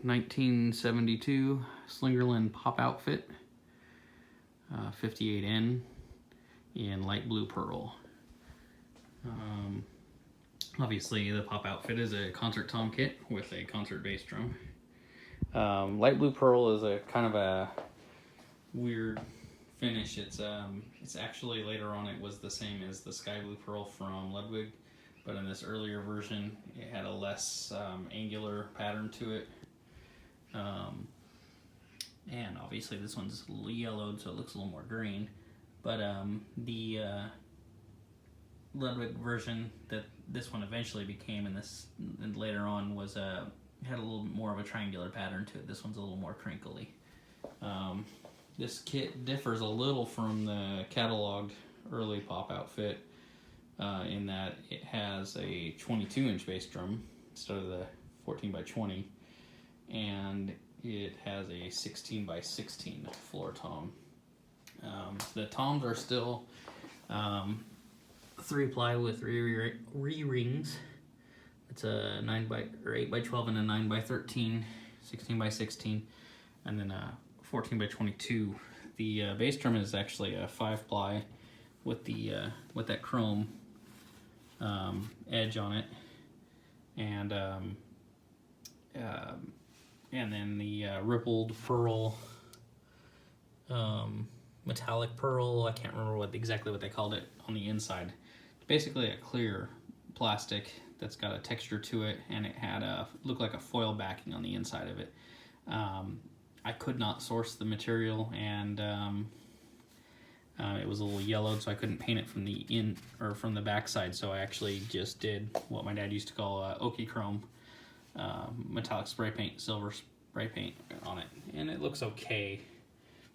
1972 Slingerland pop outfit, 58N in light blue pearl. Obviously the pop outfit is a concert tom kit with a concert bass drum. Light blue pearl is a kind of a weird finish. It's actually later on it was the same as the sky blue pearl from Ludwig, but in this earlier version it had a less angular pattern to it. And obviously this one's a little yellowed, so it looks a little more green. But the Ludwig version that this one eventually became, and later on was had a little bit more of a triangular pattern to it. This one's a little more crinkly. This kit differs a little from the cataloged early pop outfit in that it has a 22-inch bass drum instead of the 14x20, and it has a 16x16 floor tom. The toms are still 3-ply with re-rings. It's a 8x12 and a 9x13, 16x16, and then a 14x22. The bass drum is actually a 5-ply with that chrome edge on it, and then the rippled pearl, metallic pearl. I can't remember exactly what they called it on the inside. It's basically a clear plastic that's got a texture to it, and it had looked like a foil backing on the inside of it. I could not source the material, and it was a little yellowed, so I couldn't paint it from the back side. So I actually just did what my dad used to call oaky chrome metallic spray paint, silver spray paint on it, and it looks okay.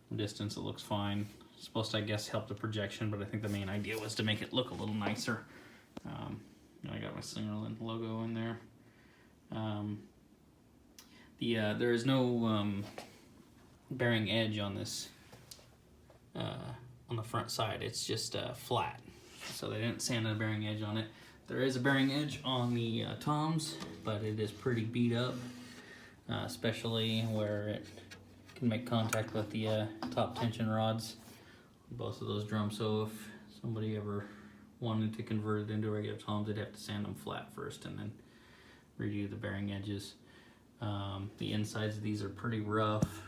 From distance, it looks fine. It's supposed to, I guess, help the projection, but I think the main idea was to make it look a little nicer. I got my Slingerland logo in there. There is no bearing edge on this on the front side. It's just flat, so they didn't sand a bearing edge on it. There is a bearing edge on the toms, but it is pretty beat up, especially where it can make contact with the top tension rods on both of those drums. So if somebody ever wanted to convert it into regular toms, they'd have to sand them flat first and then redo the bearing edges. The insides of these are pretty rough.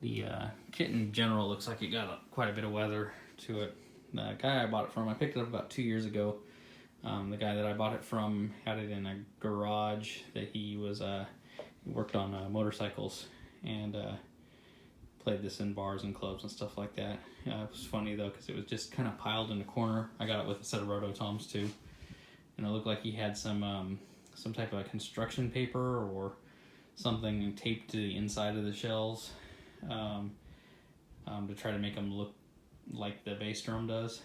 The kit in general looks like it got quite a bit of weather to it. The guy I bought it from, I picked it up about 2 years ago. The guy that I bought it from had it in a garage that he worked on motorcycles, and played this in bars and clubs and stuff like that. It was funny though, because it was just kind of piled in the corner. I got it with a set of roto toms too, and it looked like he had some type of construction paper or something taped to the inside of the shells to try to make them look like the bass drum does.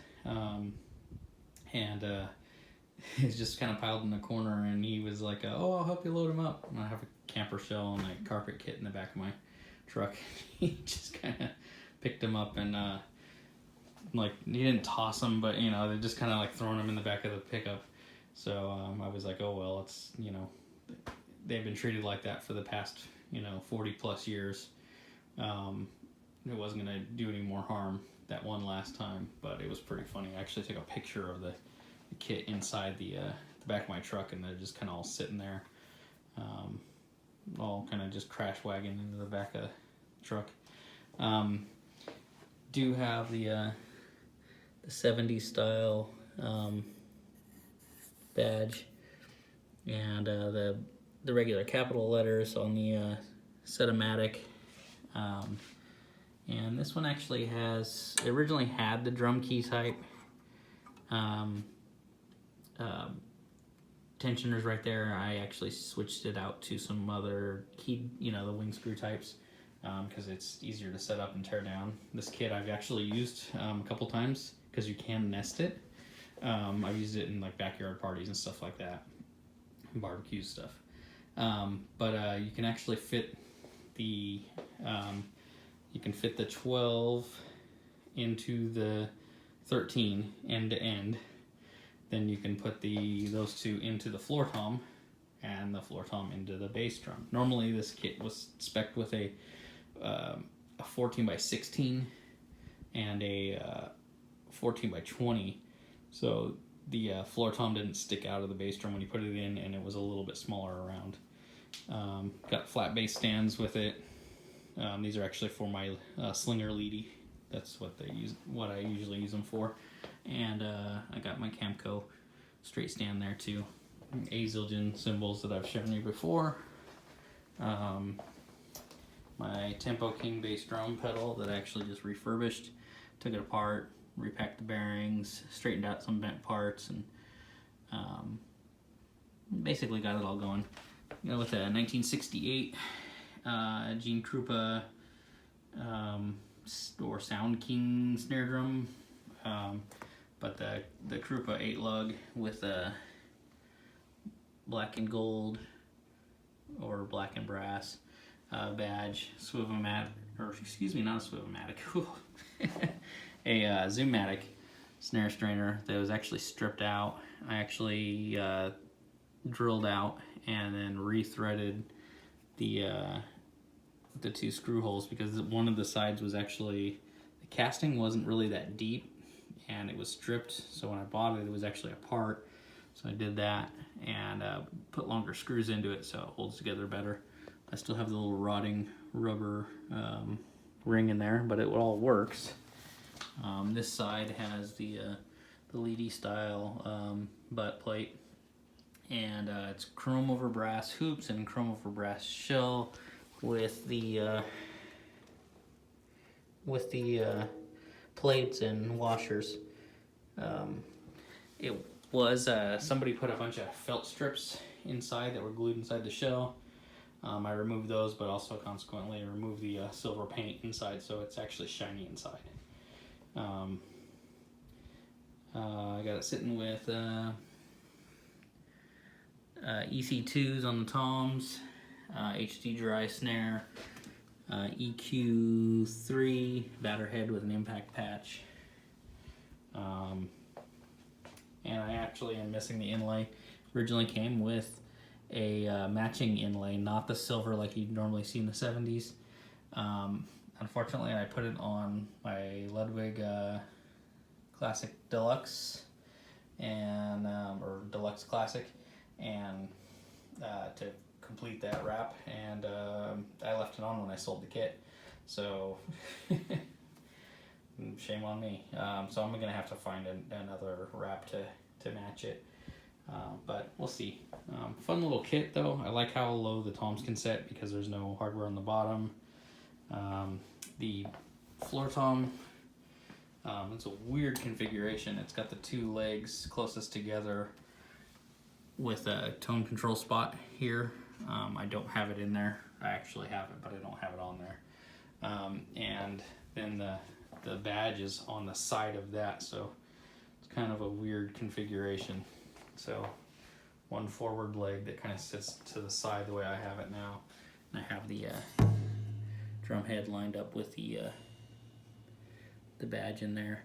It's just kind of piled in the corner, and he was like, "Oh, I'll help you load them up." And I have a camper shell and a carpet kit in the back of my truck. He just kind of picked them up and he didn't toss them, but they just kind of like throwing them in the back of the pickup. So I was like, oh well, it's they've been treated like that for the past 40 plus years. It wasn't gonna do any more harm that one last time, but it was pretty funny. I actually took a picture of the kit inside the back of my truck, and they're just kind of all sitting there, all kind of just crash wagging into the back of the truck. Do have the 70s style badge, and the regular capital letters on the Setomatic. And this one actually originally had the drum key type tensioners right there. I actually switched it out to some other key, the wing screw types, because it's easier to set up and tear down. This kit I've actually used a couple times because you can nest it. I've used it in like backyard parties and stuff like that, barbecue stuff. But you can actually fit the 12 into the 13 end to end. Then you can put those two into the floor tom, and and the floor tom into the bass drum. Normally this kit was spec'd with a 14 by 16 and a 14 by 20, so the floor tom didn't stick out of the bass drum when you put it in, and it was a little bit smaller around. Got flat bass stands with it. These are actually for my Slinger Leady. That's what I usually use them for. And I got my Camco straight stand there too. A zillion cymbals that I've shown you before. My Tempo King bass drum pedal that I actually just refurbished. Took it apart, repacked the bearings, straightened out some bent parts, and basically got it all going. With a 1968 Gene Krupa or Sound King snare drum, but the Krupa 8-lug with a black and gold or black and brass badge, Swivomatic, or excuse me, not a Swivomatic, a Zoom-matic snare strainer that was actually stripped out. I actually drilled out and then re-threaded the 2 screw holes, because one of the sides was actually, the casting wasn't really that deep and it was stripped, so when I bought it, it was actually apart. So I did that and put longer screws into it so it holds together better. I still have the little rotting rubber ring in there, but it all works. This side has the Leedy style butt plate, and it's chrome over brass hoops and chrome over brass shell with the plates and washers. It was somebody put a bunch of felt strips inside that were glued inside the shell. I removed those, but also consequently removed the silver paint inside, so it's actually shiny inside. I got it sitting with EC2s on the toms, HD dry snare, EQ3 batter head with an impact patch, and I actually am missing the inlay. Originally came with a matching inlay, not the silver like you'd normally see in the 70s. Unfortunately, I put it on my Ludwig Classic Deluxe and or Deluxe Classic, and to complete that wrap, and I left it on when I sold the kit, so shame on me. So I'm gonna have to find another wrap to match it, but we'll see. Fun little kit though. I like how low the toms can set because there's no hardware on the bottom. The floor tom, it's a weird configuration. It's got the 2 legs closest together with a tone control spot here. I don't have it in there. I actually have it, but I don't have it on there. And then the badge is on the side of that, so it's kind of a weird configuration. So one forward leg that kind of sits to the side the way I have it now, and I have the drum head lined up with the badge in there.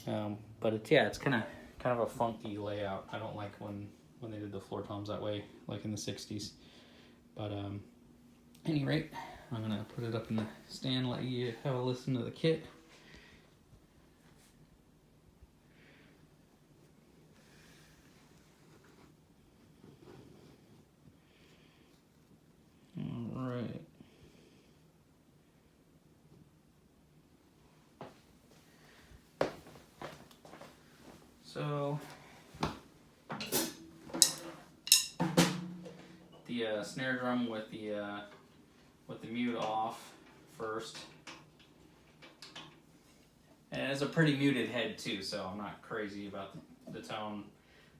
But it's kind of a funky layout. I don't like when they did the floor toms that way, like in the 60s. But at any rate, I'm gonna put it up in the stand, let you have a listen to the kit. All right. So the snare drum with the mute off first, and it's a pretty muted head too, so I'm not crazy about the tone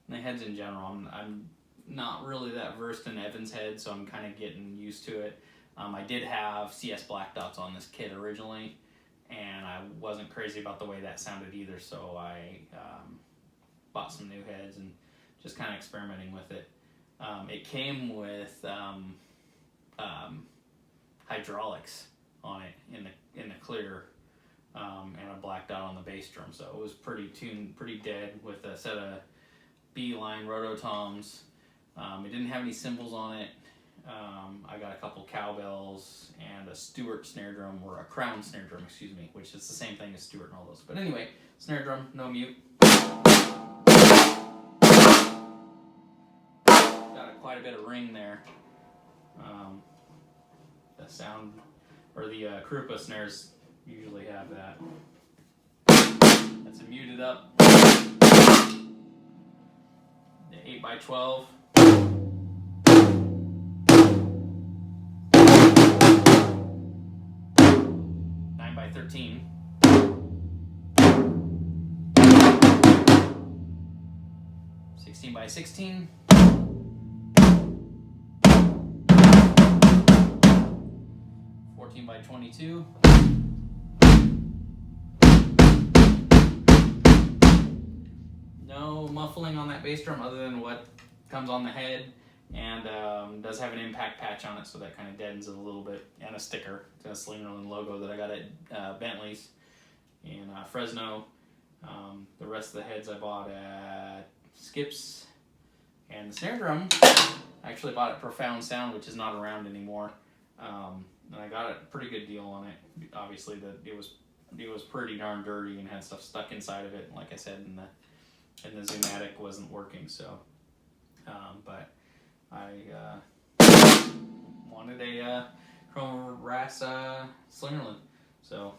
and the heads in general. I'm not really that versed in Evans head, so I'm kind of getting used to it. I did have CS black dots on this kit originally, and I wasn't crazy about the way that sounded either, so I bought some new heads and just kind of experimenting with it. It came with hydraulics on it in the clear, and a black dot on the bass drum, so it was pretty tuned, pretty dead, with a set of B-line rototoms, It didn't have any cymbals on it. I got a couple cowbells and a Stewart snare drum, or a Crown snare drum, excuse me, which is the same thing as Stewart and all those. But anyway, snare drum, no mute. Got quite a bit of ring there. The sound, or the Krupa snares usually have that. That's a muted up. The 8x12. 9x13. 16x16. 14x22. No muffling on that bass drum other than what comes on the head, and does have an impact patch on it, so that kind of deadens it a little bit, and a sticker. It's a Slingerland logo that I got at Bentley's in Fresno. The rest of the heads I bought at Skips, and the snare drum I actually bought at Profound Sound, which is not around anymore, and I got a pretty good deal on it. Obviously, it was pretty darn dirty and had stuff stuck inside of it. Like I said, and the Zoomatic wasn't working, so but I wanted a Chrome Brass Slingerland, so.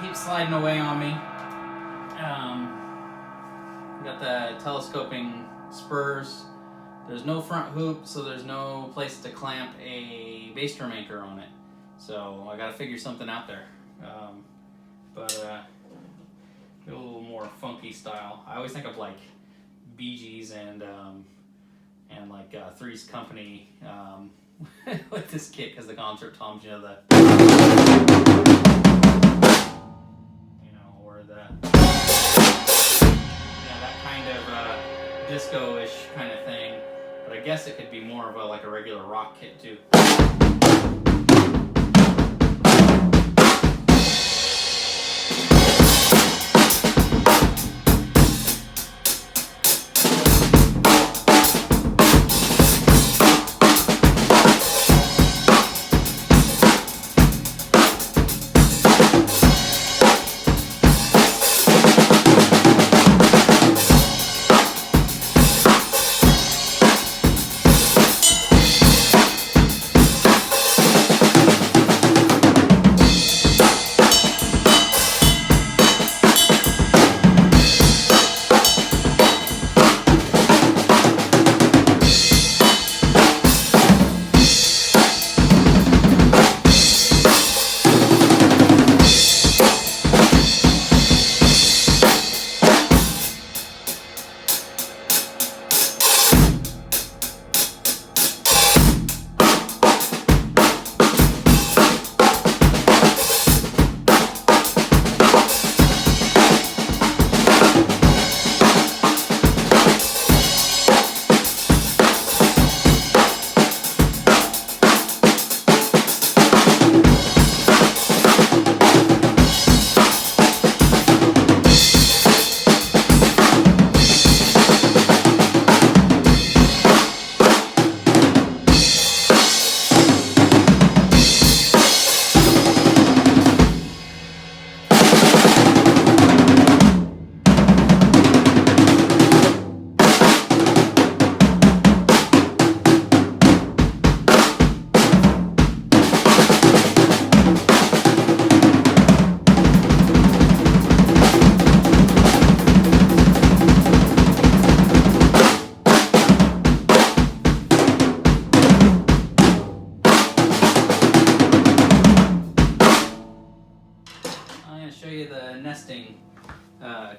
Keeps sliding away on me. Got the telescoping spurs. There's no front hoop, so there's no place to clamp a bass drum anchor on it. So I gotta figure something out there. But a little more funky style. I always think of like Bee Gees and like Three's Company with this kit, because the concert toms, you know, or that kind of disco-ish kind of thing. But I guess it could be more of like a regular rock kit too.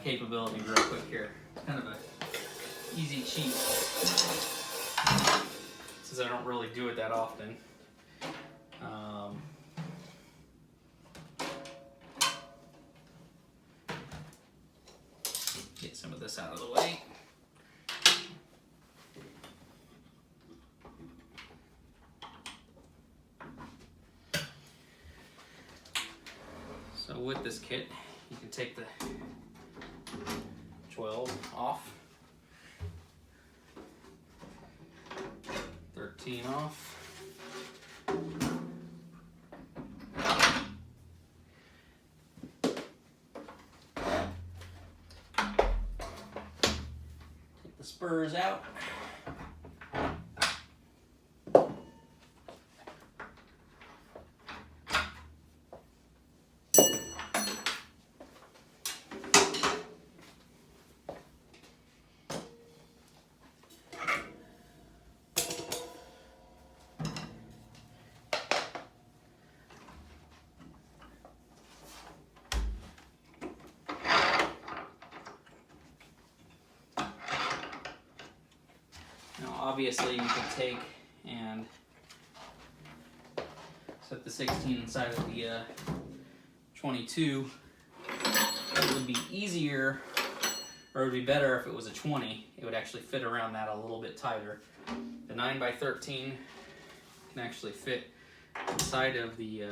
capability real quick here. It's kind of a easy cheat, since I don't really do it that often. Get some of this out of the way. So with this kit, you can take the 12 off, 13 off, take the spurs out. Now obviously you can take and set the 16 inside of the 22. It would be easier, or it would be better if it was a 20. It would actually fit around that a little bit tighter. The 9x13 can actually fit inside of the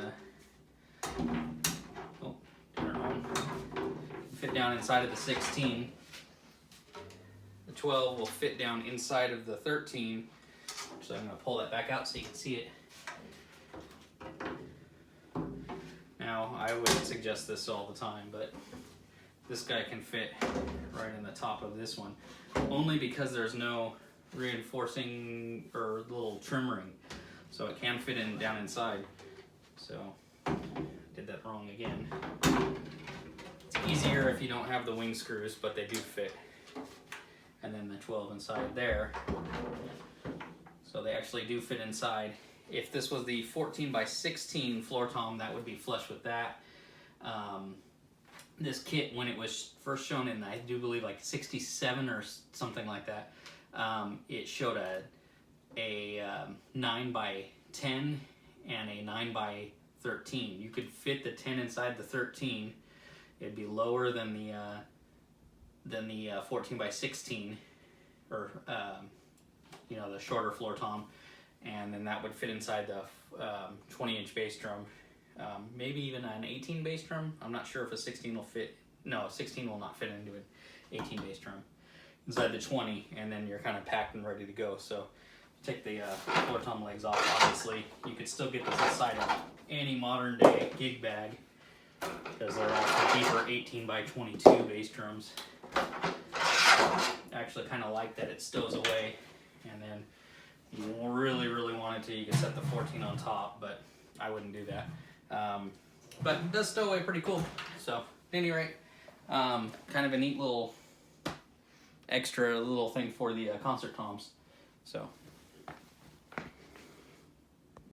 fit down inside of the 16. The 12 will fit down inside of the 13. So I'm going to pull that back out so you can see it. Now, I wouldn't suggest this all the time, but this guy can fit right in the top of this one, only because there's no reinforcing or little trim ring, so it can fit in down inside. So, did that wrong again. It's easier if you don't have the wing screws, but they do fit. And then the 12 inside there, so they actually do fit inside. If this was the 14x16 floor tom, that would be flush with that. This kit, when it was first shown in, I do believe like 67 or something like that, it showed a 9x10 and a 9x13. You could fit the 10 inside the 13. It'd be lower than the 14x16, or the shorter floor tom, and then that would fit inside the 20-inch bass drum. Maybe even an 18 bass drum. I'm not sure if a 16 will fit. No, 16 will not fit into an 18 bass drum. Inside the 20, and then you're kind of packed and ready to go. So take the floor tom legs off. Obviously, you could still get this inside of any modern day gig bag, because they're also deeper 18x22 bass drums. I actually kind of like that it stows away, and then if you really wanted to, you could set the 14 on top, but I wouldn't do that. But it does stow away pretty cool. So, at any rate, kind of a neat little extra little thing for the concert toms. So,